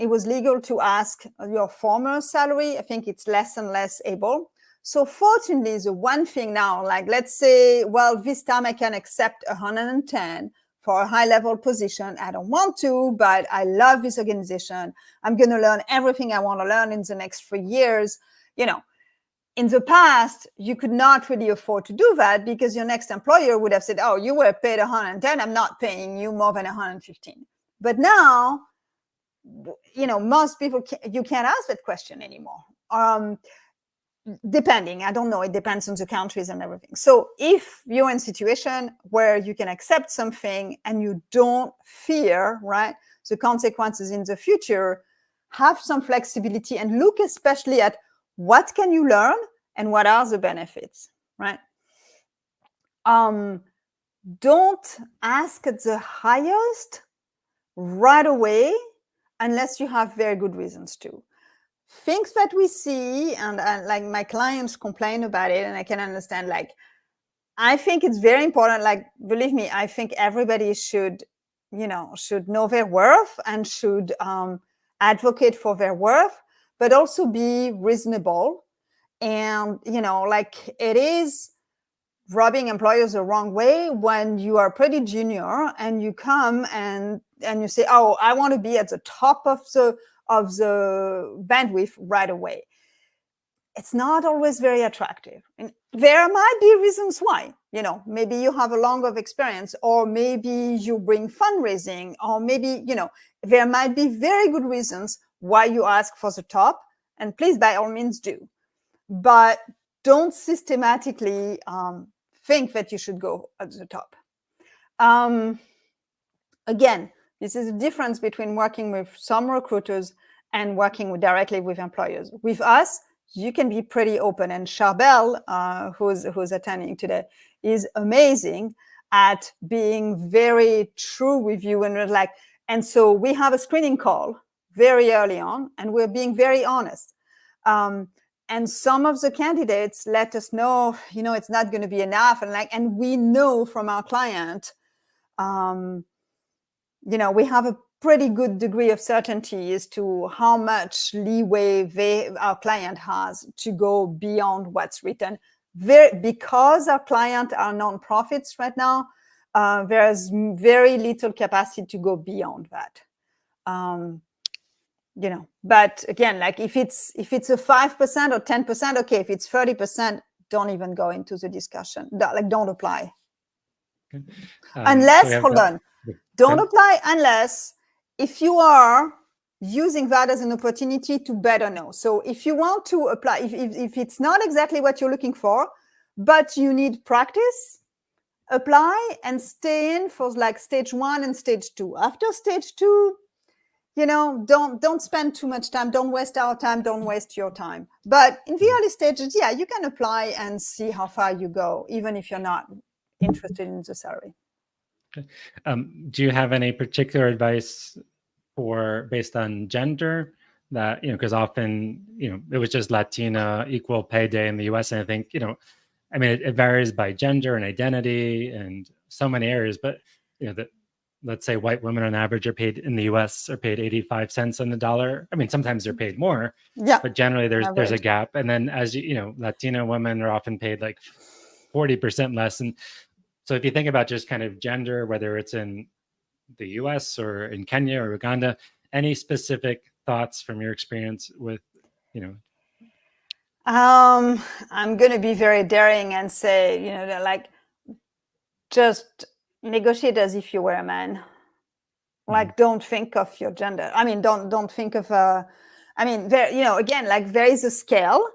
it was legal to ask your former salary. I think it's less and less able. So fortunately, the one thing now, like, let's say, well, this time I can accept 110 for a high-level position. I don't want to, but I love this organization. I'm going to learn everything I want to learn in the next 3 years. In the past, you could not really afford to do that because your next employer would have said, oh, you were paid 110, I'm not paying you more than 115. But now, most people, you can't ask that question anymore. Depending, I don't know, it depends on the countries and everything. So if you're in a situation where you can accept something and you don't fear, right, the consequences in the future, have some flexibility and look especially at what can you learn and what are the benefits, right? Don't ask at the highest right away unless you have very good reasons to. Things that we see, and like my clients complain about it, and I can understand, like, I think it's very important, like, believe me, I think everybody should know their worth and should advocate for their worth, but also be reasonable. And, like, it is rubbing employers the wrong way when you are pretty junior and you come and you say, oh, I want to be at the top of the bandwidth right away. It's not always very attractive. And there might be reasons why, maybe you have a longer experience, or maybe you bring fundraising, or maybe, there might be very good reasons why you ask for the top, and please, by all means, do. But don't systematically think that you should go at the top. Again, this is the difference between working with some recruiters and working directly with employers. With us, you can be pretty open. And Charbel, who's attending today, is amazing at being very true with you. And so we have a screening call very early on, and we're being very honest. And some of the candidates let us know, it's not going to be enough. And we know from our client, we have a pretty good degree of certainty as to how much leeway our client has to go beyond what's written. Because our clients are nonprofits right now, there's very little capacity to go beyond that. But again, like, if it's a 5% or 10%, okay. If it's 30%, don't even go into the discussion. Don't apply. Okay. Unless, don't apply unless if you are using that as an opportunity to better know. So if you want to apply, if it's not exactly what you're looking for, but you need practice, apply and stay in for like stage 1 and stage 2. After stage 2, don't spend too much time. Don't waste our time. Don't waste your time. But in the early stages, yeah, you can apply and see how far you go, even if you're not interested in the salary. Okay. Do you have any particular advice based on gender that, because often, it was just Latina equal pay day in the US. And I think, it varies by gender and identity and so many areas, but, let's say white women on average are paid in the US are paid 85 cents on the dollar. Sometimes they're paid more, but generally there's a gap. And then as Latina women are often paid like 40% less. And so if you think about just kind of gender, whether it's in the US or in Kenya or Uganda, any specific thoughts from your experience with, I'm going to be very daring and say, like, just negotiate as if you were a man. Like, don't think of your gender. I mean, don't think of again, like, there is a scale,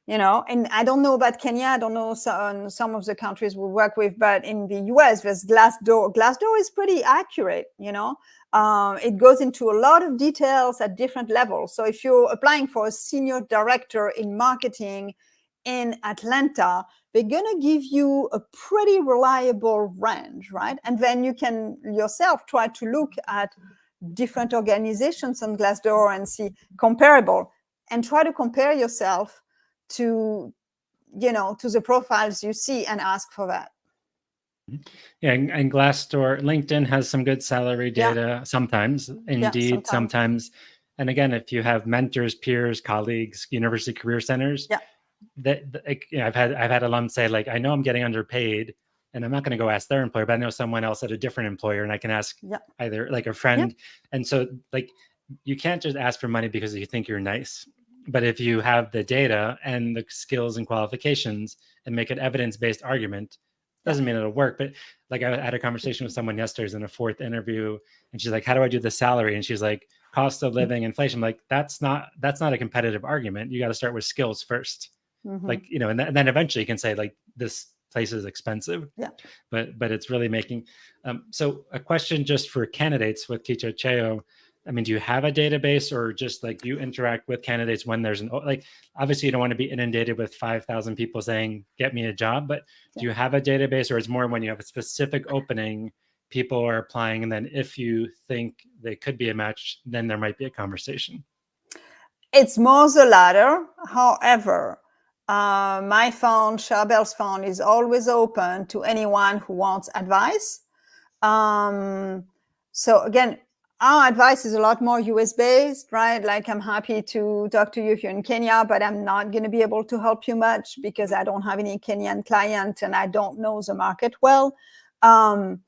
and I don't know about Kenya. I don't know some of the countries we work with, but in the US, there's Glassdoor. Glassdoor is pretty accurate, it goes into a lot of details at different levels. So if you're applying for a senior director in marketing in Atlanta, they're going to give you a pretty reliable range, right? And then you can yourself try to look at different organizations on Glassdoor and see comparable, and try to compare yourself to the profiles you see and ask for that. Yeah, and Glassdoor, LinkedIn has some good salary data sometimes. Indeed, sometimes. And again, if you have mentors, peers, colleagues, university career centers, I've had alums say, like, I know I'm getting underpaid, and I'm not going to go ask their employer, but I know someone else at a different employer, and I can ask either like a friend. And so, like, you can't just ask for money because you think you're nice. But if you have the data and the skills and qualifications and make an evidence-based argument, doesn't mean it'll work. But like, I had a conversation with someone yesterday in a fourth interview, and she's like, how do I do the salary? And she's like, cost of living, inflation. I'm like, that's not a competitive argument. You got to start with skills first. Like, and then eventually you can say, like, this place is expensive. But it's really making, so a question just for candidates with Kichocheo. I mean, do you have a database, or just like you interact with candidates when there's like, obviously you don't want to be inundated with 5,000 people saying, get me a job, but do you have a database, or it's more when you have a specific opening, people are applying, and then if you think they could be a match, then there might be a conversation? It's more the latter. However, my phone, Charbel's phone, is always open to anyone who wants advice. So again, our advice is a lot more US based, right? Like, I'm happy to talk to you if you're in Kenya, but I'm not going to be able to help you much because I don't have any Kenyan client and I don't know the market well. I'd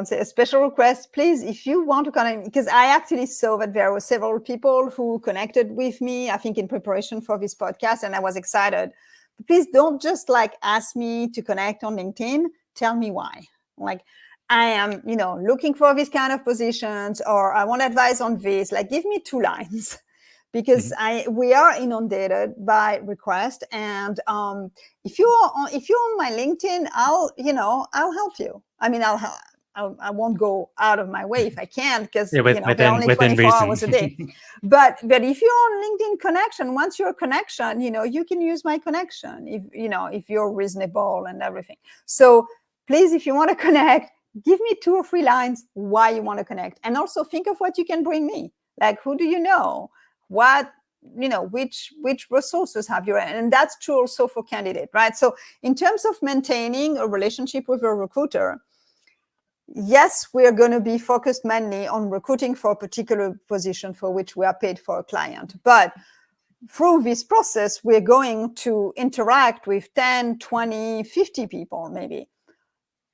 say a special request, please, if you want to connect, because I actually saw that there were several people who connected with me, I think, in preparation for this podcast, and I was excited. But please don't just like ask me to connect on LinkedIn. Tell me why. Like, I am, looking for these kind of positions, or I want advice on this. Like, give me 2 lines. Because we are inundated by requests, and if you're on my LinkedIn, I'll help you. I mean, I won't go out of my way if I can, because they're only 24 hours a day. But if you're on LinkedIn connection, once you're a connection, you can use my connection if you're reasonable and everything. So please, if you want to connect, give me 2 or 3 lines why you want to connect, and also think of what you can bring me. Like, who do you know? What, which resources have you? And that's true also for candidate, right? So in terms of maintaining a relationship with a recruiter, yes, we're going to be focused mainly on recruiting for a particular position for which we are paid for a client. But through this process, we're going to interact with 10, 20, 50 people, maybe.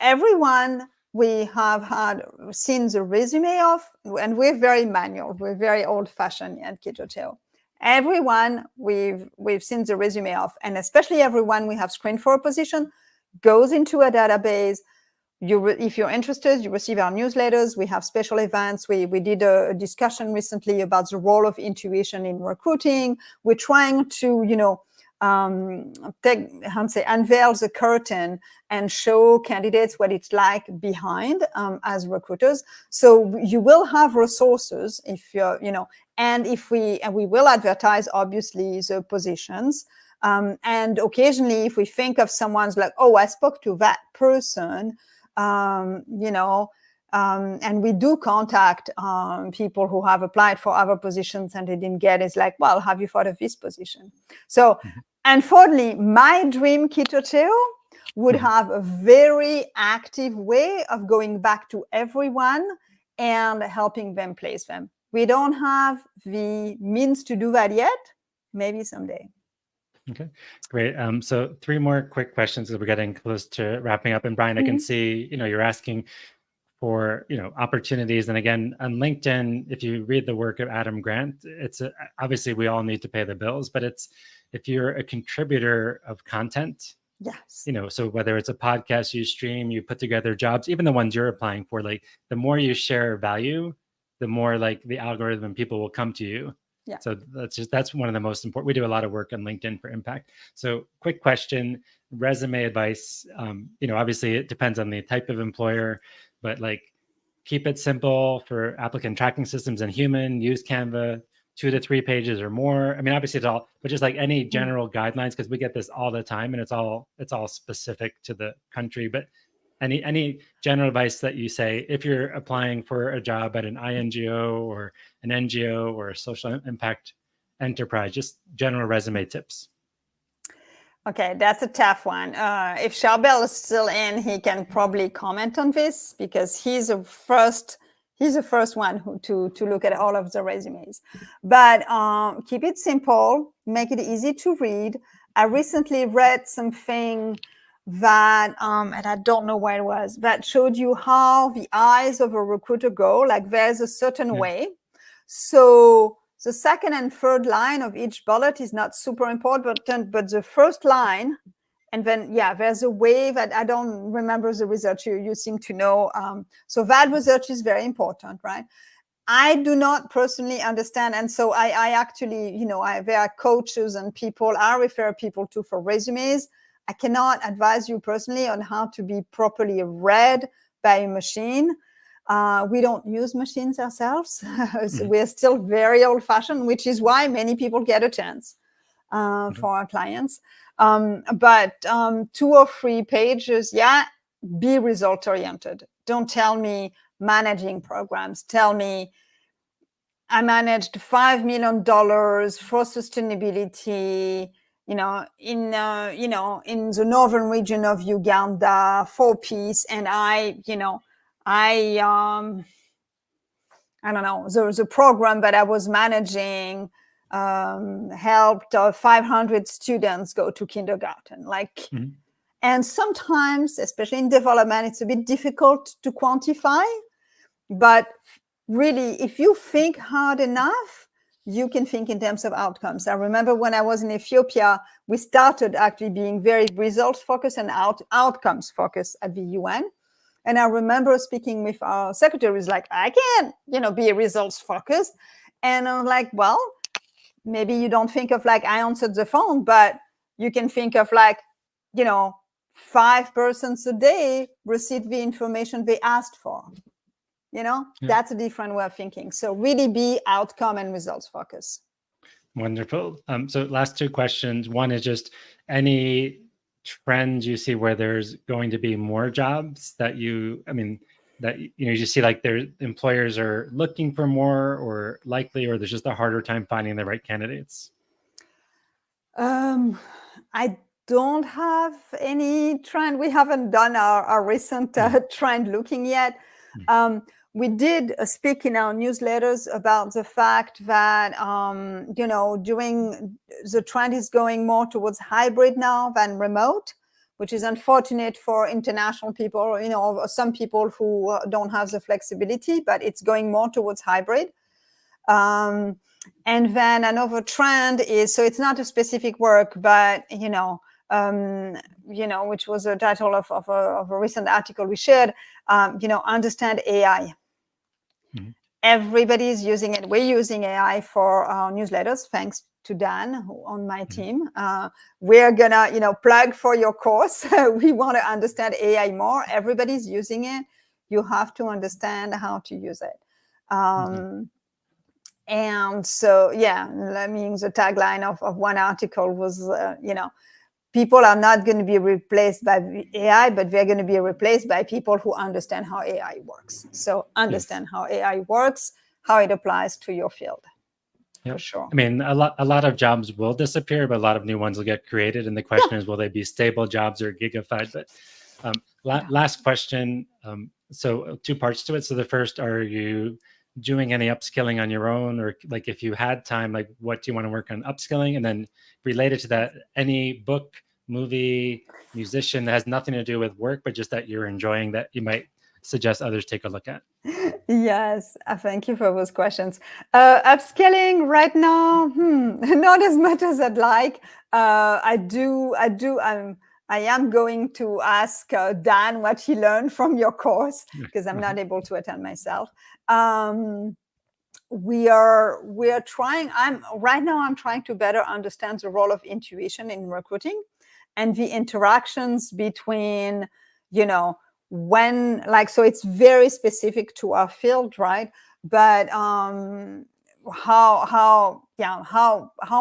Everyone we have had seen the resume of, and we're very manual, we're very old-fashioned at Kichocheo. Everyone we've seen the resume of, and especially everyone we have screened for a position, goes into a database. If you're interested, you receive our newsletters. We have special events. We did a discussion recently about the role of intuition in recruiting. We're trying to, unveil the curtain and show candidates what it's like behind as recruiters. So you will have resources if you're, and we will advertise, obviously, the positions. And occasionally, if we think of someone's like, oh, I spoke to that person, and we do contact people who have applied for other positions and they didn't get it. It's like, well, have you thought of this position? So unfortunately, my dream Kichocheo would have a very active way of going back to everyone and helping them place them. We don't have the means to do that yet. Maybe someday. Okay, great. So 3 more quick questions as we're getting close to wrapping up. And Brian, I can see, you're asking for opportunities. And again, on LinkedIn, if you read the work of Adam Grant, obviously we all need to pay the bills, but if you're a contributor of content, yes, so whether it's a podcast you stream, you put together jobs, even the ones you're applying for, like the more you share value, the more like the algorithm people will come to you. Yeah. So that's one of the most important. We do a lot of work on LinkedIn for impact. So quick question, resume advice. Obviously it depends on the type of employer, but like keep it simple for applicant tracking systems and human, use Canva, 2 to 3 pages or more. I mean, obviously it's all, but just like any general guidelines, because we get this all the time and it's all specific to the country. But any general advice that you say if you're applying for a job at an INGO or an NGO or a social impact enterprise, just general resume tips? Okay, that's a tough one. If Charbel is still in, he can probably comment on this because he's the first one to look at all of the resumes. But keep it simple, make it easy to read. I recently read something that, and I don't know where it was, that showed you how the eyes of a recruiter go, like there's a certain way. So the second and third line of each bullet is not super important, but the first line, and then, there's a way that I don't remember the research you seem to know. So that research is very important, right? I do not personally understand. And so I actually, there are coaches and people I refer people to for resumes. I cannot advise you personally on how to be properly read by a machine. We don't use machines ourselves. So we're still very old-fashioned, which is why many people get a chance for our clients. But 2 or 3 pages, be result-oriented. Don't tell me managing programs. Tell me I managed $5 million for sustainability, in the northern region of Uganda for peace. And I don't know, the program that I was managing helped 500 students go to kindergarten. And sometimes, especially in development, it's a bit difficult to quantify. But really, if you think hard enough, you can think in terms of outcomes. I remember when I was in Ethiopia, we started actually being very results focused and outcomes focused at the UN. And I remember speaking with our secretaries, like, I can't, be results focused. And I'm like, well, maybe you don't think of like, I answered the phone, but you can think of like, 5 persons a day received the information they asked for. That's a different way of thinking. So really be outcome and results focused. Wonderful. So last 2 questions. One is just any trends you see where there's going to be more jobs that you see like their employers are looking for more or likely, or there's just a harder time finding the right candidates? I don't have any trend. We haven't done our recent trend looking yet. We did speak in our newsletters about the fact that, during the trend is going more towards hybrid now than remote, which is unfortunate for international people, or some people who don't have the flexibility, but it's going more towards hybrid. And then another trend is, so it's not a specific work, but, which was the title of a recent article we shared, understand AI. Everybody's using it. We're using AI for our newsletters, thanks to Dan on my team. We're gonna, plug for your course. We want to understand AI more. Everybody's using it. You have to understand how to use it. And so, the tagline of one article was, people are not going to be replaced by AI, but they're going to be replaced by people who understand how AI works. So understand how AI works, how it applies to your field. For sure. I mean, a lot of jobs will disappear, but a lot of new ones will get created. And the question is, will they be stable jobs or gigafied? But last question. So 2 parts to it. So the first, are you doing any upskilling on your own, or like if you had time, like what do you want to work on upskilling? And then related to that, any book, movie, musician that has nothing to do with work, but just that you're enjoying that you might suggest others take a look at? Yes, thank you for those questions. Upskilling right now, not as much as I'd like. I am going to ask Dan what he learned from your course, because I'm not able to attend myself. We are trying. I'm trying to better understand the role of intuition in recruiting, and the interactions between, when, like, so it's very specific to our field, right? But how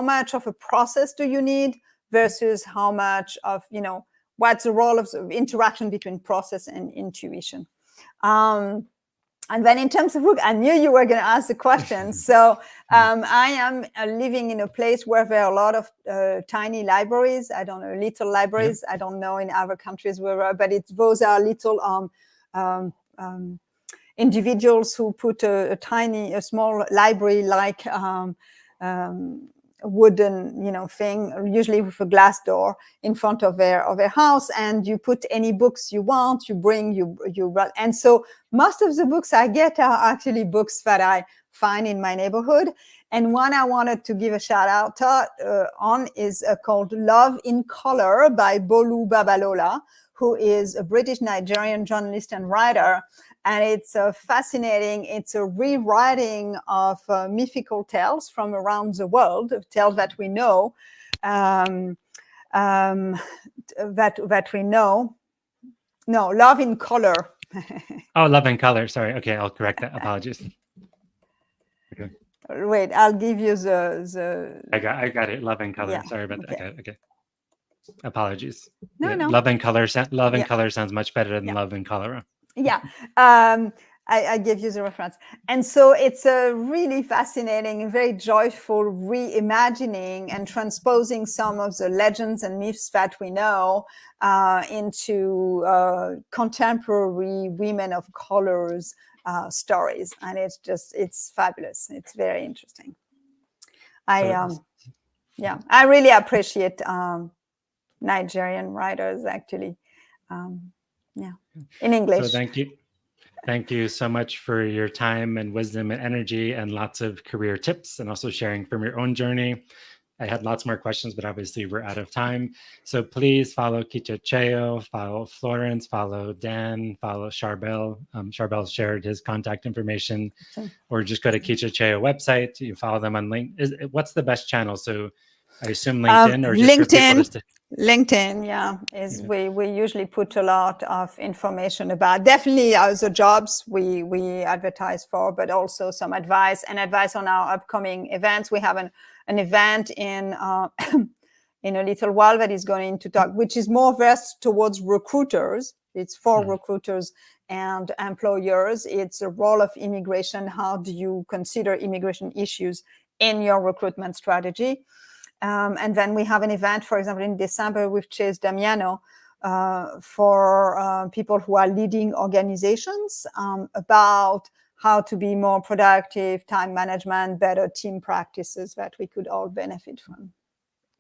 much of a process do you need versus how much of, what's the role of the interaction between process and intuition? And then in terms of book, I knew you were going to ask the question. So I am living in a place where there are a lot of tiny libraries. I don't know, little libraries. I don't know in other countries where, but those are little individuals who put a small library, like wooden, thing, usually with a glass door in front of their house, and you put any books you want, you bring, you and so most of the books I get are actually books that I find in my neighborhood. And one I wanted to give a shout out on is called Love in Color by Bolu Babalola, who is a British Nigerian journalist and writer. And it's fascinating. It's a rewriting of mythical tales from around the world, tales that we know, that we know. No, Love in Color. Oh, Love in Color. Sorry. Okay, I'll correct that. Apologies. Okay. Wait, I'll give you the. I got it. Love in Color. Yeah. Sorry about that. Okay. Apologies. No. Love in Color. Love in Color sounds much better than Love in Cholera. Yeah. I gave you the reference. And so it's a really fascinating and very joyful reimagining and transposing some of the legends and myths that we know into contemporary women of colors stories. And it's fabulous. It's very interesting. I really appreciate Nigerian writers, actually. In English. So thank you so much for your time and wisdom and energy and lots of career tips, and also sharing from your own journey. I had lots more questions, but obviously we're out of time. So please follow Kichocheo, follow Florence, follow Dan, follow Charbel. Charbel shared his contact information, or just go to Kichocheo website. You follow them on LinkedIn. What's the best channel? So I assume LinkedIn, or just LinkedIn. LinkedIn, we usually put a lot of information about definitely the jobs we advertise for, but also some advice on our upcoming events. We have an event in in a little while that is going to talk, which is more versed towards recruiters. It's for recruiters and employers. It's a role of immigration. How do you consider immigration issues in your recruitment strategy? And then we have an event, for example, in December with Chase Damiano for people who are leading organizations about how to be more productive, time management, better team practices that we could all benefit from.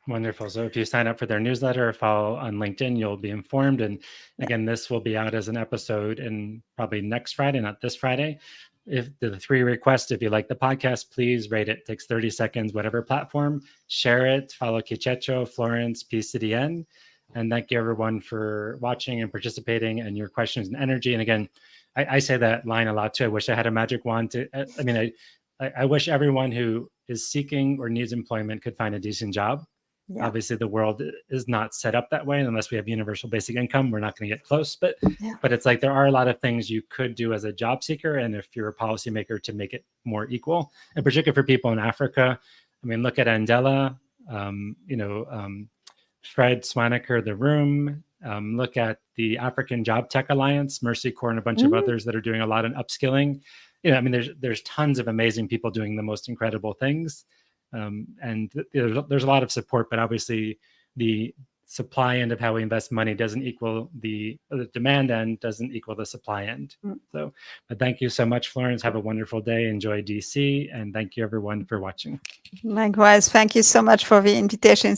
Wonderful. So if you sign up for their newsletter or follow on LinkedIn, you'll be informed. And again, this will be out as an episode in probably next Friday, not this Friday. If the 3 requests, if you like the podcast, please rate it. It takes 30 seconds, whatever platform, share it, follow Kichocheo, Florence, PCDN. And thank you everyone for watching and participating and your questions and energy. And again, I say that line a lot too. I wish I had a magic wand I wish everyone who is seeking or needs employment could find a decent job. Yeah. Obviously, the world is not set up that way. And unless we have universal basic income, we're not going to get close. But it's like there are a lot of things you could do as a job seeker, and if you're a policymaker, to make it more equal. In particular for people in Africa, I mean, look at Andela, Fred Swaniker, The Room. Look at the African Job Tech Alliance, Mercy Corps, and a bunch of others that are doing a lot in upskilling. There's tons of amazing people doing the most incredible things. And there's a lot of support, but obviously the supply end of how we invest money doesn't equal the demand end doesn't equal the supply end. So, but thank you so much, Florence. Have a wonderful day. Enjoy DC. And thank you everyone for watching. Likewise. Thank you so much for the invitation.